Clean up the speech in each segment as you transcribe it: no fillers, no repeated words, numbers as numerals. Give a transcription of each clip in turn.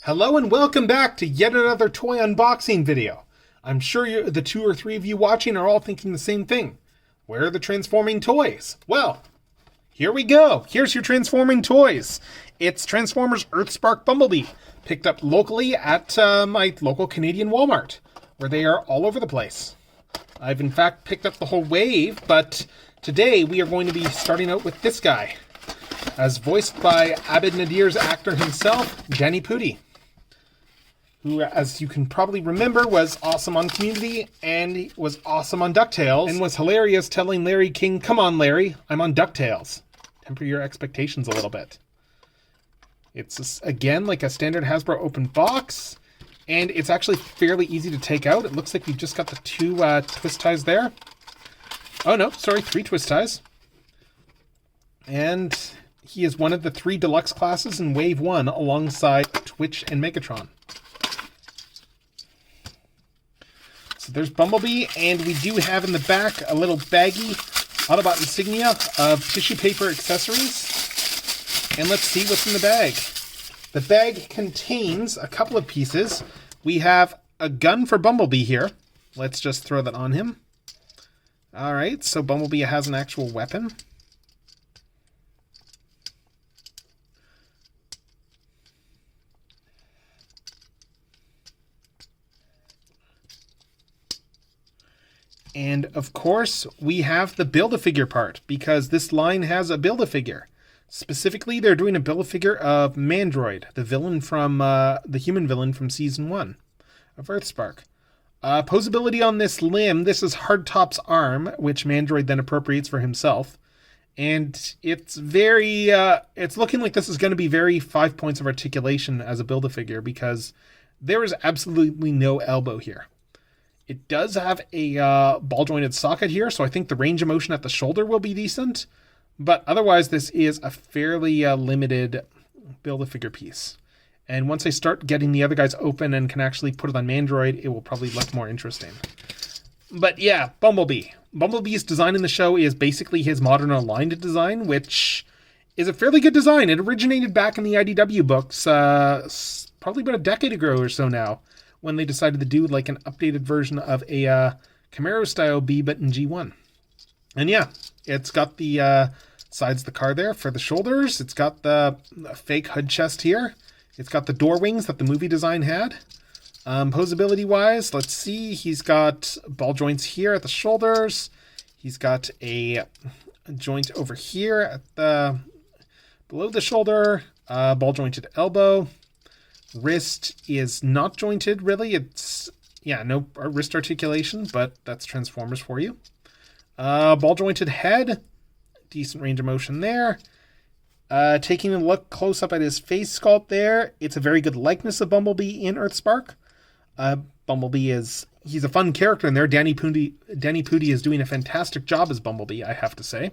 Hello and welcome back to yet another toy unboxing video. I'm sure the 2 or 3 of you watching are all thinking the same thing. Where are the transforming toys? Well, here we go. Here's your transforming toys. It's Transformers Earthspark Bumblebee, picked up locally at my local Canadian Walmart, where they are all over the place. I've in fact picked up the whole wave, but today we are going to be starting out with this guy, as voiced by Abid Nadir's actor himself, Danny Pudi, who, as you can probably remember, was awesome on Community and was awesome on DuckTales, and was hilarious telling Larry King, "Come on, Larry, I'm on DuckTales." Temper your expectations a little bit. It's, again, like a standard Hasbro open box, and it's actually fairly easy to take out. It looks like we've just got the 2 twist ties there. Oh no, sorry, 3 twist ties. And he is one of the 3 deluxe classes in Wave 1 alongside Twitch and Megatron. So there's Bumblebee, and we do have in the back a little baggy Autobot insignia of tissue paper accessories. And let's see what's in the bag. The bag contains a couple of pieces. We have a gun for Bumblebee here. Let's just throw that on him. Alright, so Bumblebee has an actual weapon. And, of course, we have the Build-A-Figure part, because this line has a Build-A-Figure. Specifically, they're doing a Build-A-Figure of Mandroid, the villain from, the human villain from Season 1 of Earthspark. Posability on this limb, this is Hardtop's arm, which Mandroid then appropriates for himself. And it's very, it's looking like this is going to be very 5 points of articulation as a Build-A-Figure, because there is absolutely no elbow here. It does have a ball-jointed socket here, so I think the range of motion at the shoulder will be decent. But otherwise, this is a fairly limited Build-A-Figure piece. And once I start getting the other guys open and can actually put it on Mandroid, it will probably look more interesting. But yeah, Bumblebee. Bumblebee's design in the show is basically his modern aligned design, which is a fairly good design. It originated back in the IDW books, probably about a decade ago or so now, when they decided to do like an updated version of a Camaro-style B-Bit in G1. And yeah, it's got the sides of the car there for the shoulders. It's got the fake hood chest here. It's got the door wings that the movie design had. Posability-wise, let's see. He's got ball joints here at the shoulders. He's got a joint over here at the below the shoulder. Ball-jointed elbow. Wrist is not jointed, really. It's, yeah, no wrist articulation, but that's Transformers for you. Ball-jointed head. Decent range of motion there. Taking a look close up at his face sculpt there, it's a very good likeness of Bumblebee in Earthspark. Bumblebee he's a fun character in there. Danny Pudi is doing a fantastic job as Bumblebee, I have to say.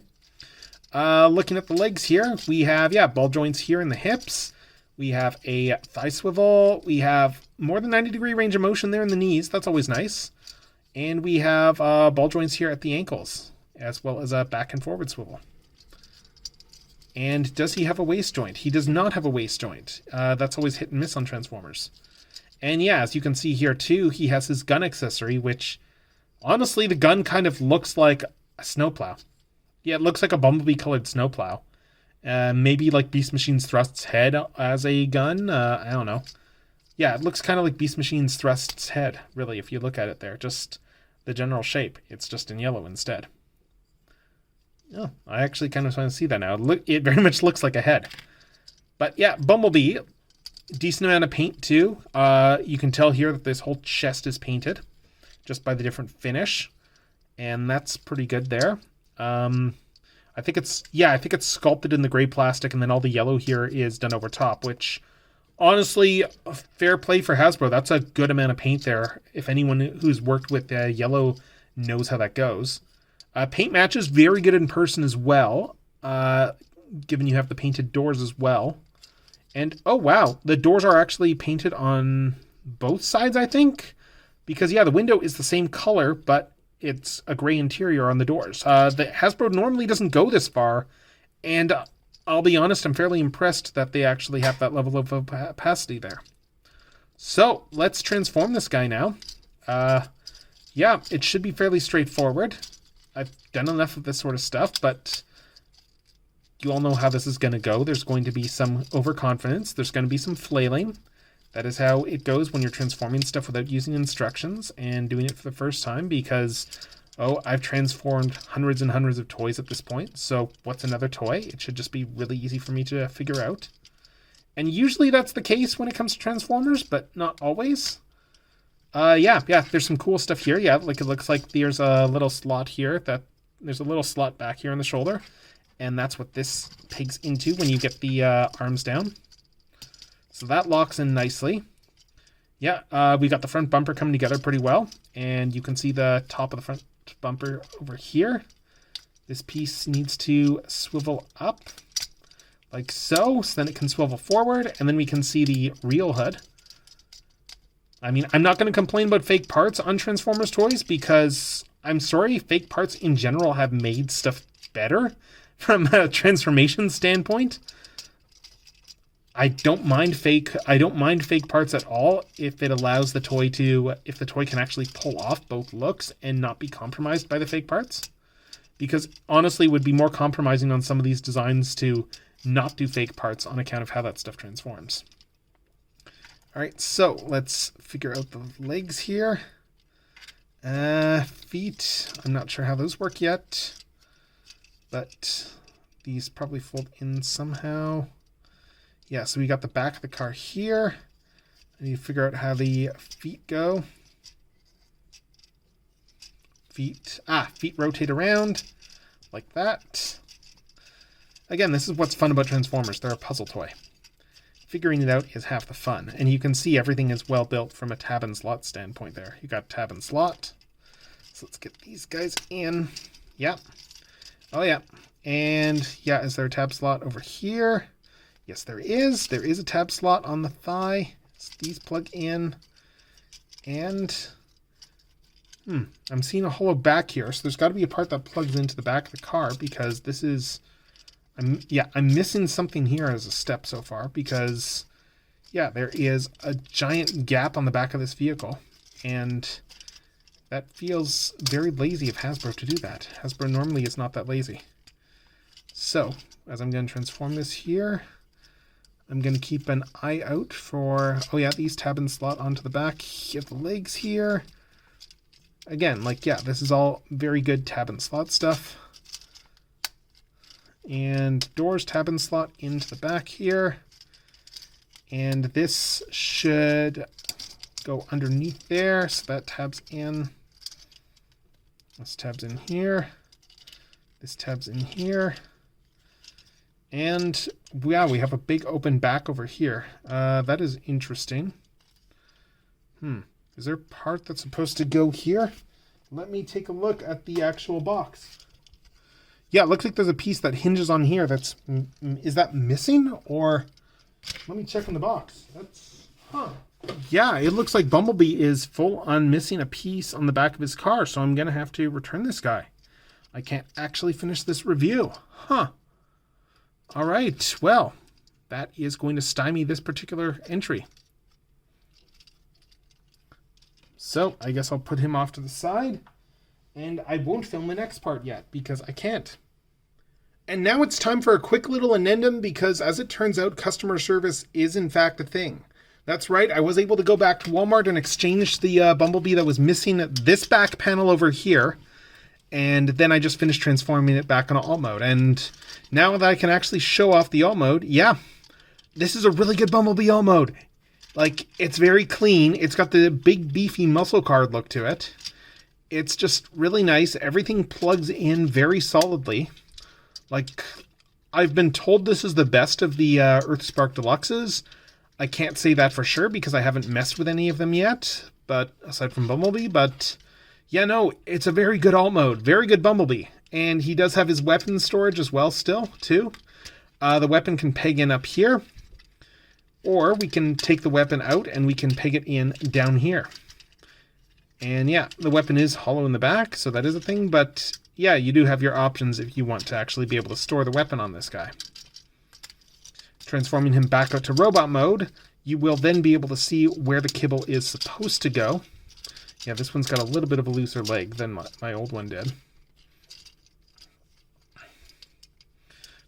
Looking at the legs here, we have, yeah, ball joints here in the hips. We have a thigh swivel. We have more than 90-degree range of motion there in the knees. That's always nice. And we have ball joints here at the ankles, as well as a back and forward swivel. And does he have a waist joint? He does not have a waist joint. That's always hit and miss on Transformers. And yeah, as you can see here too, he has his gun accessory, which, honestly, the gun kind of looks like a snowplow. Yeah, it looks like a Bumblebee-colored snowplow. Maybe like Beast Machine's Thrust's head as a gun. I don't know. Yeah, it looks kind of like Beast Machine's Thrust's head, really, if you look at it there. Just the general shape. It's just in yellow instead. Oh, I actually kind of want to see that now. It very much looks like a head. But yeah, Bumblebee, decent amount of paint too. You can tell here that this whole chest is painted just by the different finish. And that's pretty good there. I think it's sculpted in the gray plastic, and then all the yellow here is done over top, which, honestly, fair play for Hasbro. That's a good amount of paint there. If anyone who's worked with yellow knows how that goes. Paint matches very good in person as well, given you have the painted doors as well. And, oh wow, the doors are actually painted on both sides, I think. Because, yeah, the window is the same color, but it's a gray interior on the doors. The Hasbro normally doesn't go this far, and I'll be honest, I'm fairly impressed that they actually have that level of opacity there. So let's transform this guy now. Yeah, it should be fairly straightforward. I've done enough of this sort of stuff, but you all know how this is going to go. There's going to be some overconfidence. There's going to be some flailing. That is how it goes when you're transforming stuff without using instructions and doing it for the first time because, oh, I've transformed hundreds and hundreds of toys at this point. So what's another toy? It should just be really easy for me to figure out. And usually that's the case when it comes to Transformers, but not always. Yeah, there's some cool stuff here. Yeah, like it looks like there's a little slot here. There's a little slot back here on the shoulder. And that's what this pegs into when you get the arms down. So that locks in nicely. Yeah, we got the front bumper coming together pretty well. And you can see the top of the front bumper over here. This piece needs to swivel up like so. So then it can swivel forward. And then we can see the real hood. I mean, I'm not going to complain about fake parts on Transformers toys because, I'm sorry, fake parts in general have made stuff better from a transformation standpoint. I don't mind fake parts at all if it allows the toy can actually pull off both looks and not be compromised by the fake parts. Because honestly, it would be more compromising on some of these designs to not do fake parts on account of how that stuff transforms. All right, so let's figure out the legs here. Feet, I'm not sure how those work yet, but these probably fold in somehow. Yeah, so we got the back of the car here. I need to figure out how the feet go. Feet rotate around like that. Again, this is what's fun about Transformers. They're a puzzle toy. Figuring it out is half the fun. And you can see everything is well built from a tab and slot standpoint there. You got tab and slot. So let's get these guys in. Yep. Oh, yeah. And yeah, is there a tab slot over here? Yes, there is. There is a tab slot on the thigh. So these plug in. And I'm seeing a hollow back here. So there's got to be a part that plugs into the back of the car because this is... I'm missing something here as a step so far because, yeah, there is a giant gap on the back of this vehicle. And that feels very lazy of Hasbro to do that. Hasbro normally is not that lazy. So, as I'm going to transform this here, I'm going to keep an eye out for, oh yeah, these tab and slot onto the back of the legs here. Again, like, yeah, this is all very good tab and slot stuff. And doors, tab and slot into the back here. And this should go underneath there. So that tabs in. This tabs in here. This tabs in here. And yeah, we have a big open back over here. That is interesting. Is there a part that's supposed to go here? Let me take a look at the actual box. Yeah, it looks like there's a piece that hinges on here. Is that missing? Or let me check on the box. Yeah, it looks like Bumblebee is full on missing a piece on the back of his car. So I'm going to have to return this guy. I can't actually finish this review. All right. Well, that is going to stymie this particular entry. So I guess I'll put him off to the side. And I won't film the next part yet because I can't. And now it's time for a quick little addendum because as it turns out, customer service is in fact a thing. That's right, I was able to go back to Walmart and exchange the Bumblebee that was missing this back panel over here. And then I just finished transforming it back on alt mode. And now that I can actually show off the alt mode, yeah, this is a really good Bumblebee alt mode. Like, it's very clean. It's got the big beefy muscle card look to it. It's just really nice. Everything plugs in very solidly. Like, I've been told this is the best of the Earthspark Deluxes. I can't say that for sure because I haven't messed with any of them yet, but aside from Bumblebee. But yeah, no, it's a very good alt mode. Very good Bumblebee. And he does have his weapon storage as well still, too. The weapon can peg in up here. Or we can take the weapon out and we can peg it in down here. And yeah, the weapon is hollow in the back, so that is a thing. But yeah, you do have your options if you want to actually be able to store the weapon on this guy. Transforming him back out to robot mode, you will then be able to see where the kibble is supposed to go. Yeah, this one's got a little bit of a looser leg than my old one did.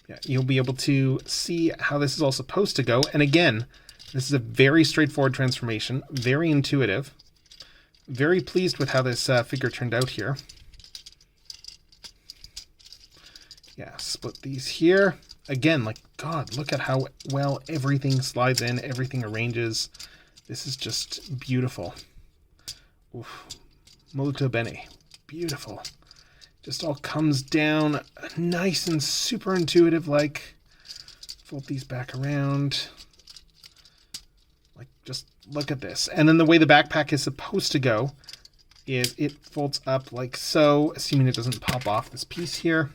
Yeah, you'll be able to see how this is all supposed to go. And again, this is a very straightforward transformation, very intuitive. Very pleased with how this figure turned out here. Yeah, split these here. Again, like, God, look at how well everything slides in, everything arranges. This is just beautiful. Oof. Molto bene. Beautiful. Just all comes down nice and super intuitive, like, fold these back around. Like, just look at this. And then the way the backpack is supposed to go is it folds up like so, assuming it doesn't pop off this piece here.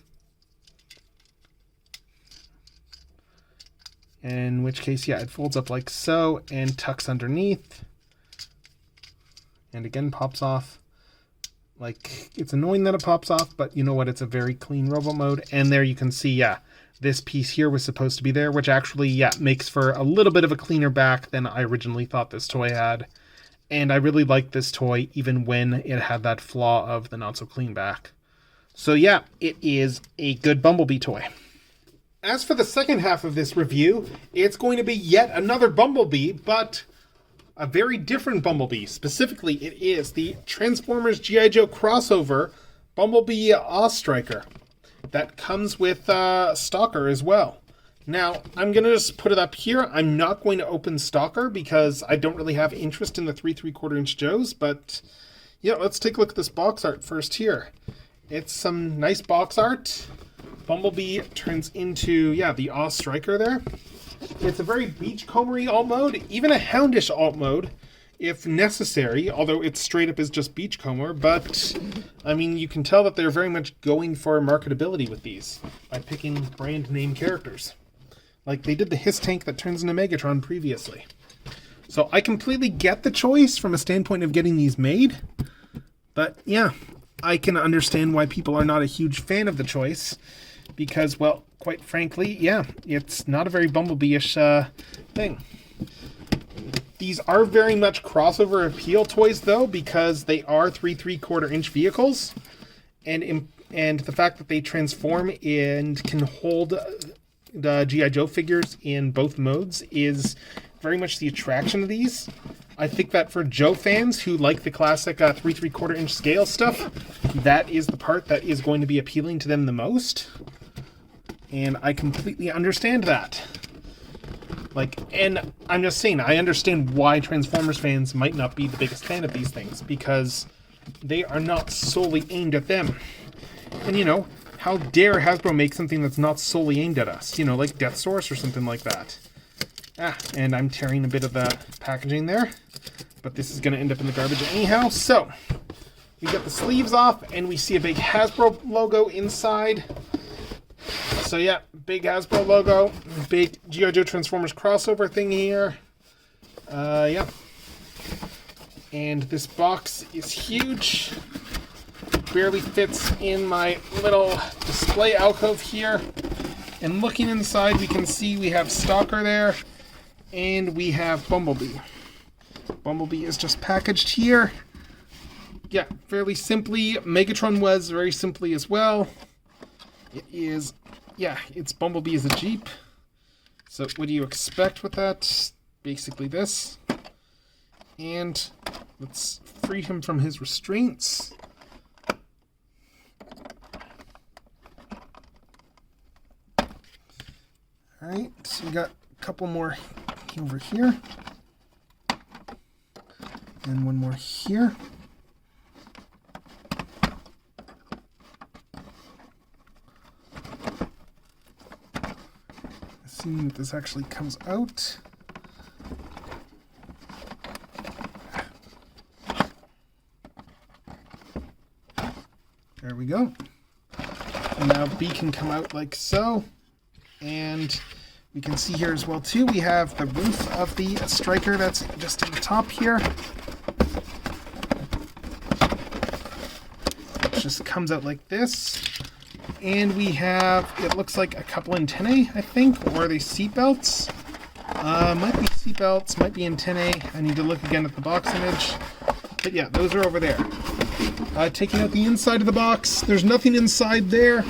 In which case, yeah, it folds up like so and tucks underneath. And again, pops off. Like, it's annoying that it pops off, but you know what? It's a very clean robot mode. And there you can see, yeah, this piece here was supposed to be there, which actually, yeah, makes for a little bit of a cleaner back than I originally thought this toy had. And I really like this toy, even when it had that flaw of the not-so-clean back. So yeah, it is a good Bumblebee toy. As for the second half of this review, it's going to be yet another Bumblebee, but a very different Bumblebee. Specifically, it is the Transformers G.I. Joe crossover Bumblebee Striker that comes with Stalker as well. Now, I'm going to just put it up here. I'm not going to open Stalker because I don't really have interest in the 3 3/4 inch Joes, but yeah, let's take a look at this box art first here. It's some nice box art. Bumblebee turns into, yeah, the Striker there. It's a very beachcombery alt mode, even a houndish alt mode, if necessary, although it straight up is just beachcomber. But, I mean, you can tell that they're very much going for marketability with these by picking brand name characters. Like they did the Hiss Tank that turns into Megatron previously. So I completely get the choice from a standpoint of getting these made. But, yeah, I can understand why people are not a huge fan of the choice. Because, well, quite frankly, yeah, it's not a very Bumblebee-ish thing. These are very much crossover appeal toys, though, because they are 3 3/4 inch vehicles. And the fact that they transform and can hold the G.I. Joe figures in both modes is very much the attraction of these. I think that for Joe fans who like the classic 3 3/4 inch scale stuff, that is the part that is going to be appealing to them the most. And I completely understand that. Like, and I'm just saying, I understand why Transformers fans might not be the biggest fan of these things, because they are not solely aimed at them. And, you know, how dare Hasbro make something that's not solely aimed at us? You know, like Death Source or something like that. And I'm tearing a bit of the packaging there, but this is going to end up in the garbage anyhow. So, we got the sleeves off, and we see a big Hasbro logo inside. So yeah, big Hasbro logo, big G.I. Joe Transformers crossover thing here. Yeah. And this box is huge. Barely fits in my little display alcove here. And looking inside, we can see we have Stalker there, and we have Bumblebee. Bumblebee is just packaged here. Yeah, fairly simply. Megatron was very simply as well. It is, yeah, it's Bumblebee as a Jeep. So what do you expect with that? Basically this. And let's free him from his restraints. Alright, so we got a couple more over here. And one more here. Assuming that this actually comes out. There we go. And now B can come out like so. And we can see here as well too, we have the roof of the Striker that's just at the top here. It just comes out like this. And we have, it looks like a couple antennae, I think, or are they seat belts? Might be seatbelts, might be antennae. I need to look again at the box image. But yeah, those are over there. Taking out the inside of the box, there's nothing inside there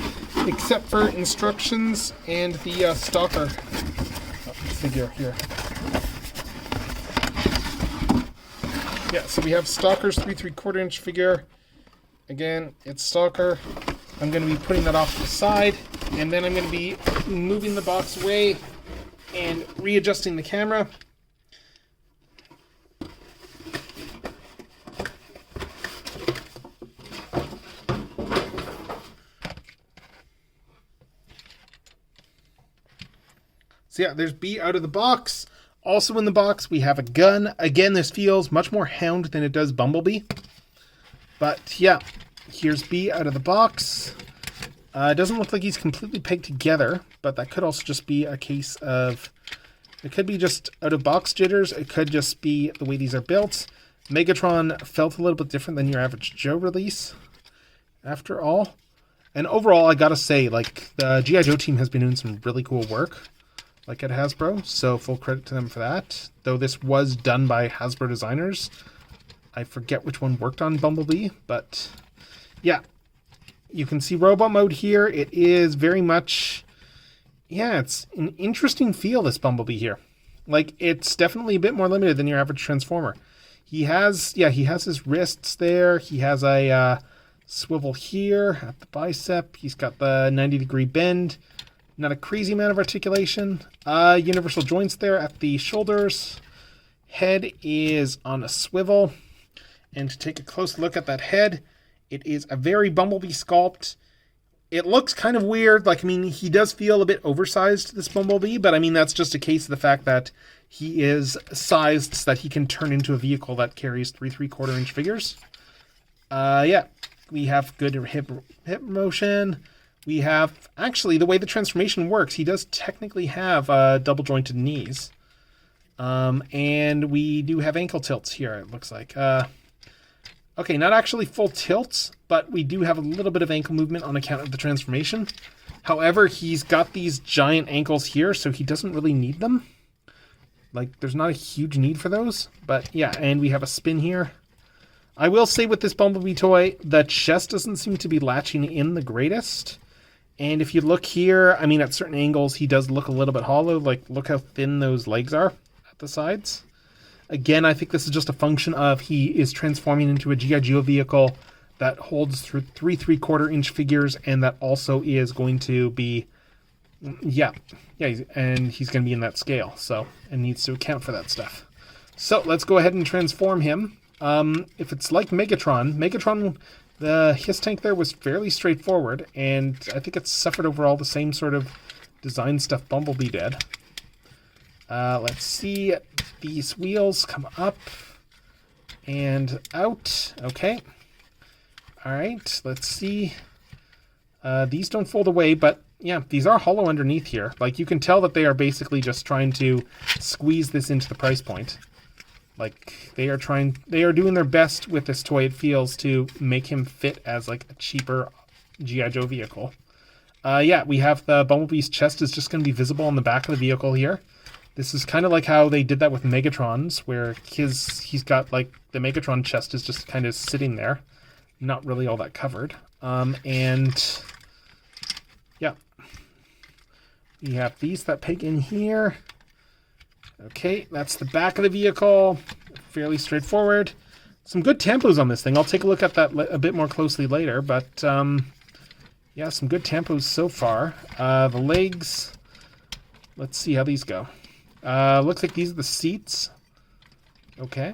except for instructions and the stalker figure here. Yeah, so we have Stalker's 3 3/4 inch figure. Again, it's Stalker. I'm going to be putting that off to the side, and then I'm going to be moving the box away and readjusting the camera. So yeah, there's Bee out of the box. Also in the box, we have a gun. Again, this feels much more Hound than it does Bumblebee. But yeah, here's Bee out of the box. It doesn't look like he's completely pegged together, but that could also just be a case of... It could be just out-of-box jitters. It could just be the way these are built. Megatron felt a little bit different than your average Joe release, after all. And overall, I gotta say, like, the G.I. Joe team has been doing some really cool work, like at Hasbro, so full credit to them for that. Though this was done by Hasbro designers. I forget which one worked on Bumblebee, but yeah. You can see robot mode here. It is very much, yeah, it's an interesting feel, this Bumblebee here. Like, it's definitely a bit more limited than your average Transformer. He has his wrists there. He has a swivel here at the bicep. He's got the 90-degree bend. Not a crazy amount of articulation. Universal joints there at the shoulders. Head is on a swivel. And to take a close look at that head, it is a very Bumblebee sculpt. It looks kind of weird. Like, I mean, he does feel a bit oversized, this Bumblebee, but I mean, that's just a case of the fact that he is sized so that he can turn into a vehicle that carries 3 3/4 inch figures. Yeah, we have good hip motion. We have, actually, the way the transformation works, he does technically have double jointed knees. And we do have ankle tilts here, it looks like. Okay, not actually full tilts, but we do have a little bit of ankle movement on account of the transformation. However, he's got these giant ankles here, so he doesn't really need them. Like, there's not a huge need for those. But yeah, and we have a spin here. I will say with this Bumblebee toy, the chest doesn't seem to be latching in the greatest. And if you look here, I mean, at certain angles, he does look a little bit hollow. Like, look how thin those legs are at the sides. Again, I think this is just a function of he is transforming into a G.I. Joe vehicle that holds through 3 3/4 inch figures, and that also is going to be, and he's going to be in that scale, so, and needs to account for that stuff. So let's go ahead and transform him. If it's like Megatron, the his tank there was fairly straightforward, and I think it's suffered overall the same sort of design stuff Bumblebee did. Let's see, these wheels come up and out. Okay. All right, let's see. These don't fold away, but yeah, these are hollow underneath here. Like, you can tell that they are basically just trying to squeeze this into the price point. Like, they are doing their best with this toy, it feels, to make him fit as like a cheaper G.I. Joe vehicle. Yeah, we have the Bumblebee's chest is just going to be visible on the back of the vehicle here. This is kind of like how they did that with Megatron's, where he's got, like, the Megatron chest is just kind of sitting there, not really all that covered. And yeah, we have these that peg in here. Okay, that's the back of the vehicle. Fairly straightforward. Some good tempos on this thing. I'll take a look at that a bit more closely later, but yeah, some good tempos so far. The legs, let's see how these go. Looks like these are the seats. Okay.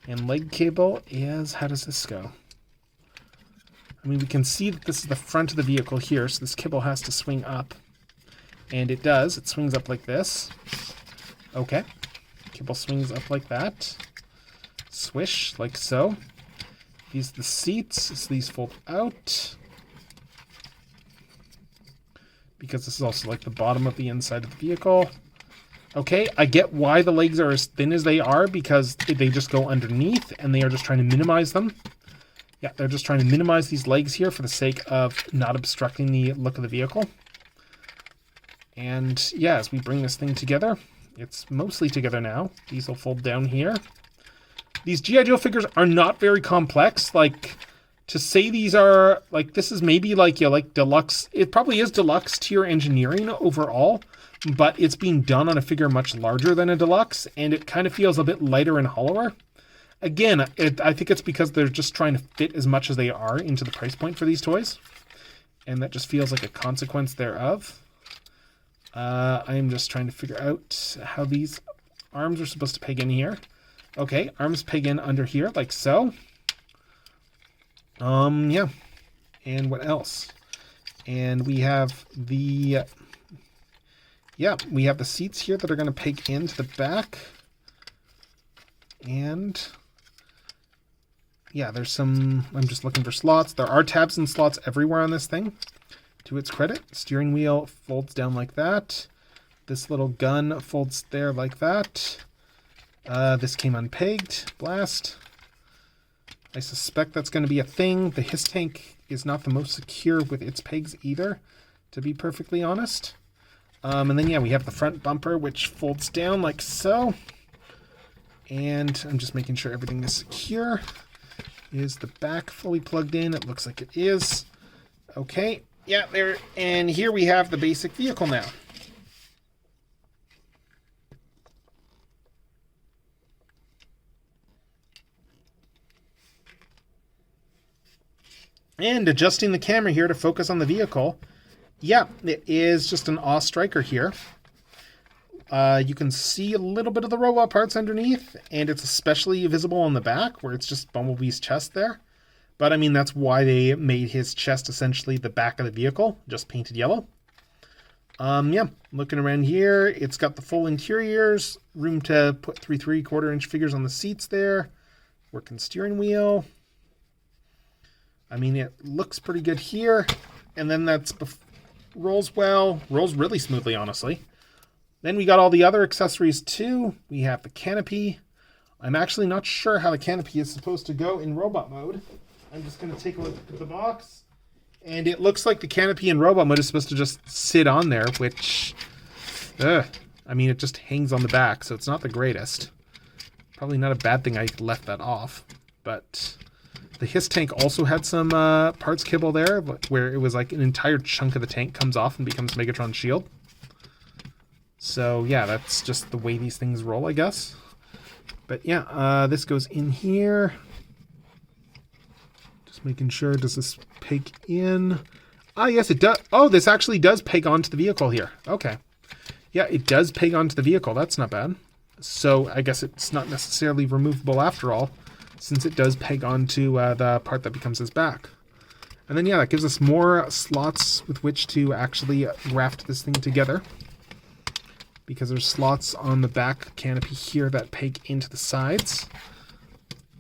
And leg cable is, how does this go? I mean, we can see that this is the front of the vehicle here, so this cable has to swing up. And it does. It swings up like this. Okay. Cable swings up like that. Swish, like so. These are the seats, so these fold out. Because this is also like the bottom of the inside of the vehicle. Okay, I get why the legs are as thin as they are, because they just go underneath and they are just trying to minimize them. Yeah, they're just trying to minimize these legs here for the sake of not obstructing the look of the vehicle. And yeah, as we bring this thing together, it's mostly together now. These will fold down here. These G.I. Joe figures are not very complex. Like, to say these are, like, this is maybe like, like deluxe. It probably is deluxe tier engineering overall, but it's being done on a figure much larger than a deluxe, and it kind of feels a bit lighter and hollower. Again, I think it's because they're just trying to fit as much as they are into the price point for these toys, and that just feels like a consequence thereof. I'm just trying to figure out how these arms are supposed to peg in here. Okay, arms peg in under here, like so. Yeah. And what else? And we have the... Yeah, we have the seats here that are going to peg into the back. And... yeah, there's some... I'm just looking for slots. There are tabs and slots everywhere on this thing. To its credit, steering wheel folds down like that. This little gun folds there like that. This came unpegged. Blast. I suspect that's going to be a thing. The his tank is not the most secure with its pegs either, to be perfectly honest. And then, yeah, we have the front bumper, which folds down like so. And I'm just making sure everything is secure. Is the back fully plugged in? It looks like it is. Okay. Yeah, there. And here we have the basic vehicle now. And adjusting the camera here to focus on the vehicle. Yeah, it is just an Awe Striker here. You can see a little bit of the robot parts underneath, and it's especially visible on the back, where it's just Bumblebee's chest there. But, I mean, that's why they made his chest essentially the back of the vehicle, just painted yellow. Yeah, looking around here, it's got the full interiors, room to put 3 3/4-inch figures on the seats there, working steering wheel. I mean, it looks pretty good here, and then that's rolls well, rolls really smoothly, honestly. Then we got all the other accessories too. We have the canopy. I'm actually not sure how the canopy is supposed to go in robot mode. I'm just going to take a look at the box. And it looks like the canopy in robot mode is supposed to just sit on there, which, I mean, it just hangs on the back, so it's not the greatest. Probably not a bad thing I left that off. But the his tank also had some parts kibble there, where it was like an entire chunk of the tank comes off and becomes Megatron's shield. So yeah, that's just the way these things roll, I guess. But yeah, this goes in here. Just making sure, does this peg in? Ah, yes, it does. Oh, this actually does peg onto the vehicle here. Okay. Yeah, it does peg onto the vehicle. That's not bad. So I guess it's not necessarily removable after all, since it does peg onto the part that becomes his back. And then, yeah, that gives us more slots with which to actually graft this thing together, because there's slots on the back canopy here that peg into the sides.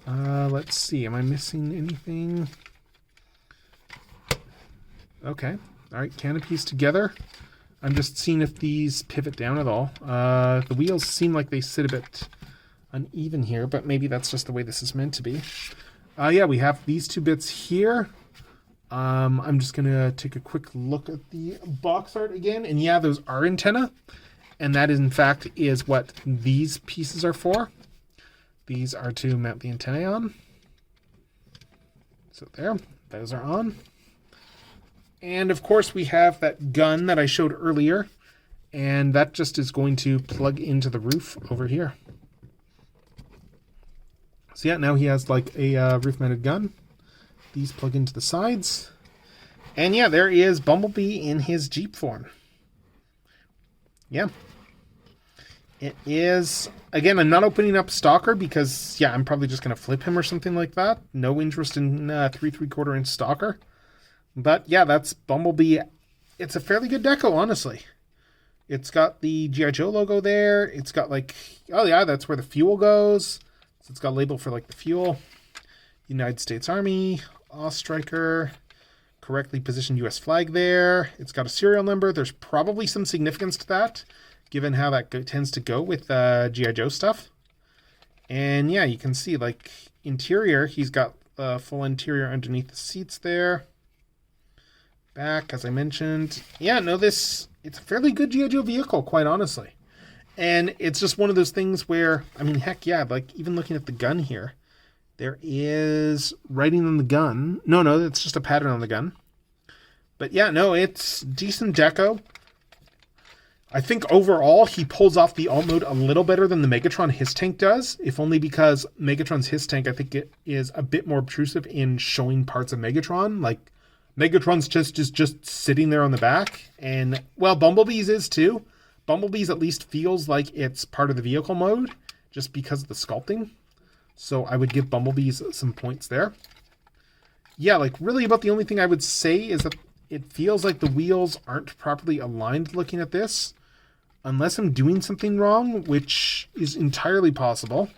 Let's see, am I missing anything? Okay, all right, canopies together. I'm just seeing if these pivot down at all. The wheels seem like they sit a bit uneven here, but maybe that's just the way this is meant to be. Yeah, we have these two bits here. I'm just gonna take a quick look at the box art again, and yeah, those are antenna. And that, in fact, is what these pieces are for. These are to mount the antennae on. So there, those are on. And, of course, we have that gun that I showed earlier. And that just is going to plug into the roof over here. So, yeah, now he has, like, a roof-mounted gun. These plug into the sides. And, yeah, there is Bumblebee in his Jeep form. Yeah. It is, again, I'm not opening up Stalker because, yeah, I'm probably just going to flip him or something like that. No interest in 3 3/4-inch Stalker. But, yeah, that's Bumblebee. It's a fairly good deco, honestly. It's got the G.I. Joe logo there. It's got, like, oh, yeah, that's where the fuel goes. So it's got a label for, like, the fuel. United States Army, Awe Striker, correctly positioned U.S. flag there. It's got a serial number. There's probably some significance to that, given how that tends to go with G.I. Joe stuff. And yeah, you can see, like, interior, he's got the full interior underneath the seats there. Back, as I mentioned. Yeah, no, this it's a fairly good G.I. Joe vehicle, quite honestly. And it's just one of those things where, I mean, heck yeah, like even looking at the gun here, there is writing on the gun. No, it's just a pattern on the gun. But yeah, no, it's decent deco. I think overall he pulls off the alt mode a little better than the Megatron His Tank does, if only because Megatron's His Tank, I think it is a bit more obtrusive in showing parts of Megatron. Like, Megatron's just sitting there on the back, and, well, Bumblebee's is too. Bumblebee's at least feels like it's part of the vehicle mode, just because of the sculpting. So I would give Bumblebee's some points there. Yeah, like, really about the only thing I would say is that it feels like the wheels aren't properly aligned looking at this. Unless I'm doing something wrong, which is entirely possible.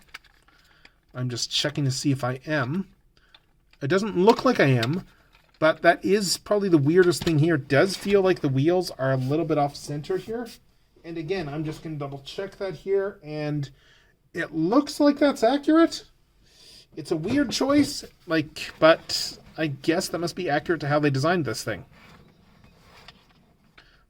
I'm just checking to see if I am. It doesn't look like I am, but that is probably the weirdest thing here. It does feel like the wheels are a little bit off center here. And again, I'm just going to double check that here, and it looks like that's accurate. It's a weird choice, but I guess that must be accurate to how they designed this thing.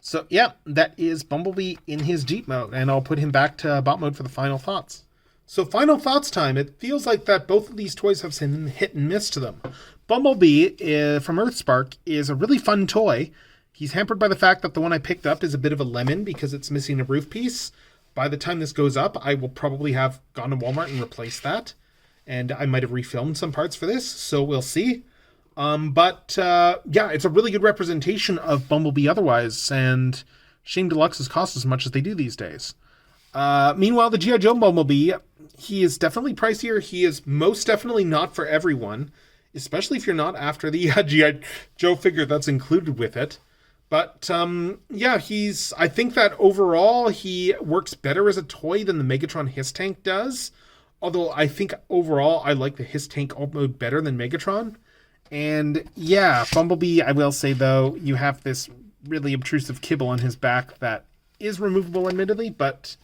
So yeah, that is Bumblebee in his Jeep mode, and I'll put him back to bot mode for the final thoughts. So final thoughts time. It feels like that both of these toys have some hit and miss to them. Bumblebee from Earthspark is a really fun toy. He's hampered by the fact that the one I picked up is a bit of a lemon because it's missing a roof piece. By the time this goes up, I will probably have gone to Walmart and replaced that. And I might have refilmed some parts for this, so we'll see. Yeah, it's a really good representation of Bumblebee otherwise, and shame Deluxes cost as much as they do these days. Meanwhile, the G.I. Joe Bumblebee, he is definitely pricier. He is most definitely not for everyone, especially if you're not after the G.I. Joe figure that's included with it. But, yeah, I think that overall he works better as a toy than the Megatron His Tank does. Although I think overall I like the His Tank alt mode better than Megatron. And yeah, Bumblebee, I will say though, you have this really obtrusive kibble on his back that is removable admittedly, but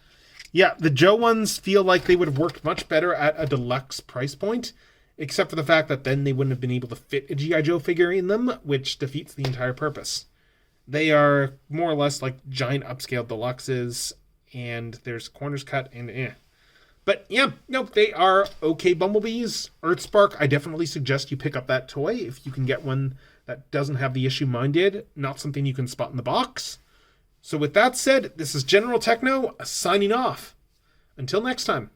yeah, the Joe ones feel like they would have worked much better at a deluxe price point, except for the fact that then they wouldn't have been able to fit a G.I. Joe figure in them, which defeats the entire purpose. They are more or less like giant upscale deluxes, and there's corners cut and But yeah, nope, they are okay Bumblebees. Earthspark, I definitely suggest you pick up that toy if you can get one that doesn't have the issue mine did. Not something you can spot in the box. So with that said, this is General Techno signing off. Until next time.